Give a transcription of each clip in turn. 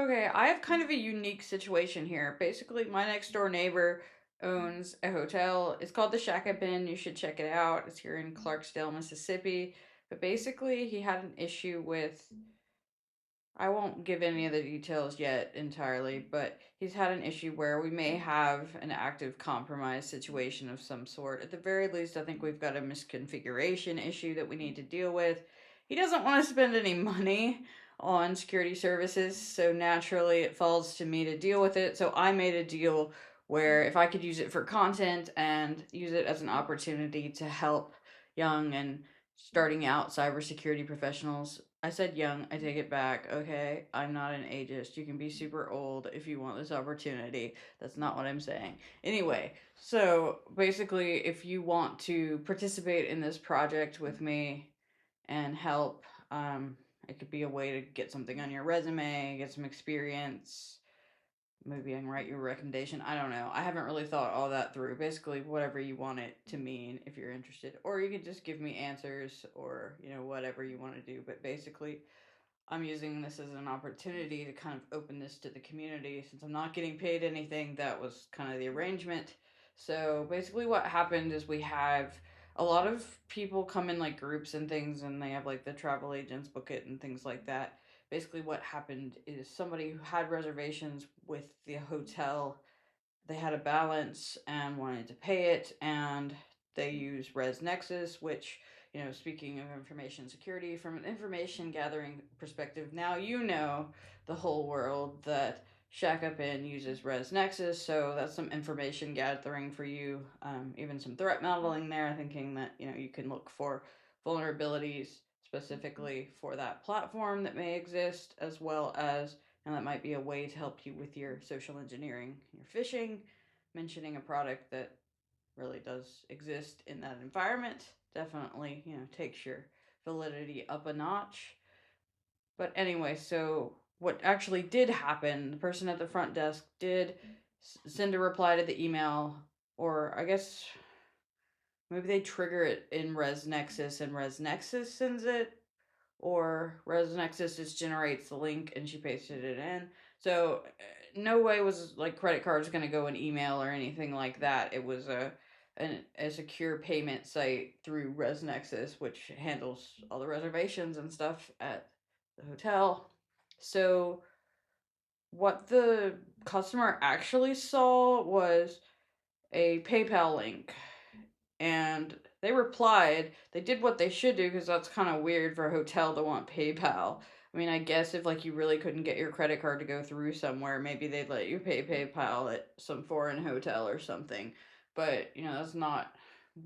Okay, I have kind of a unique situation here. Basically, my next door neighbor owns a hotel. It's called the Shack Up Inn. You should check it out. It's here in Clarksdale, Mississippi. But basically, he had an issue with. I won't give any of the details yet entirely, but he's had an issue where we may have an active compromise situation of some sort. At the very least, I think we've got a misconfiguration issue that we need to deal with. He doesn't want to spend any money on security services, so naturally it falls to me to deal with it. So I made a deal where if I could use it for content and use it as an opportunity to help young and starting out cybersecurity professionals. I said young, I take it back. Okay, I'm not an ageist. You can be super old if you want this opportunity. That's not what I'm saying. Anyway, so basically, if you want to participate in this project with me and help, it could be a way to get something on your resume, get some experience, maybe I can write you a recommendation. I don't know. I haven't really thought all that through. Basically, whatever you want it to mean if you're interested. Or you could just give me answers or, whatever you want to do. But basically, I'm using this as an opportunity to kind of open this to the community since I'm not getting paid anything. That was kind of the arrangement. So basically, what happened is we have a lot of people come in like groups and things, and they have like the travel agents book it and things like that. Basically, what happened is somebody who had reservations with the hotel, they had a balance and wanted to pay it, and they use ResNexus, which, speaking of information security, from an information gathering perspective, now the whole world that Shack Up In uses ResNexus, so that's some information gathering for you, even some threat modeling there, thinking that, you can look for vulnerabilities specifically for that platform that may exist, as well as and that might be a way to help you with your social engineering, your phishing, mentioning a product that really does exist in that environment. Definitely, takes your validity up a notch. But anyway, so what actually did happen, the person at the front desk did send a reply to the email, or I guess maybe they trigger it in ResNexus and ResNexus sends it, or ResNexus just generates the link and she pasted it in. So no way was like credit cards going to go in email or anything like that. It was a secure payment site through ResNexus, which handles all the reservations and stuff at the hotel. So what the customer actually saw was a PayPal link, and they replied. They did what they should do because that's kind of weird for a hotel to want PayPal. I mean, I guess if like you really couldn't get your credit card to go through somewhere, maybe they'd let you pay PayPal at some foreign hotel or something. But, that's not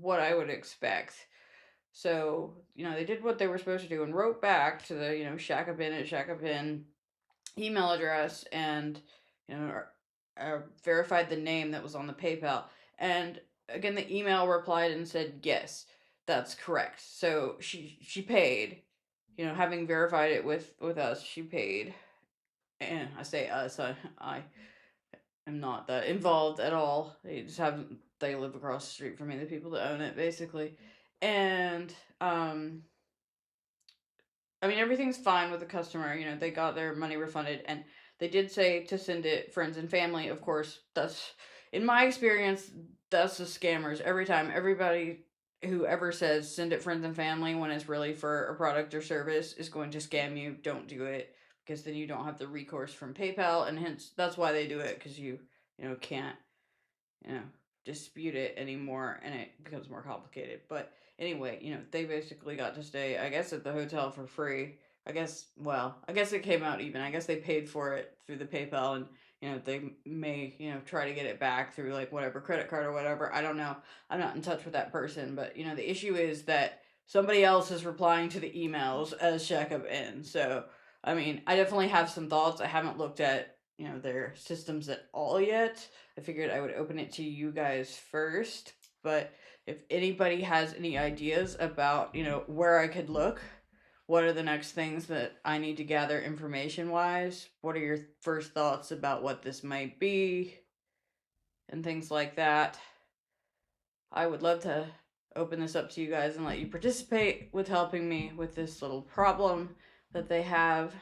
what I would expect. So, they did what they were supposed to do and wrote back to the, Shack Up In at Shack Up In email address and, verified the name that was on the PayPal. And again, the email replied and said, yes, that's correct. So she paid, having verified it with us, she paid. And I say us, I am not that involved at all. They live across the street from me, the people that own it, basically. And, I mean, everything's fine with the customer. They got their money refunded, and they did say to send it friends and family. Of course, that's in my experience. That's the scammers every time. Everybody who ever says send it friends and family when it's really for a product or service is going to scam you. Don't do it because then you don't have the recourse from PayPal, and hence that's why they do it because can't you know, dispute it anymore and it becomes more complicated. But anyway, they basically got to stay, I guess, at the hotel for free. I guess it came out even. I guess they paid for it through the PayPal and, they may, try to get it back through like whatever credit card or whatever. I don't know. I'm not in touch with that person. But, the issue is that somebody else is replying to the emails as Shack Up In. So, I mean, I definitely have some thoughts. I haven't looked at, their systems at all yet. I figured I would open it to you guys first. But if anybody has any ideas about, where I could look, what are the next things that I need to gather information wise? What are your first thoughts about what this might be? And things like that. I would love to open this up to you guys and let you participate with helping me with this little problem that they have.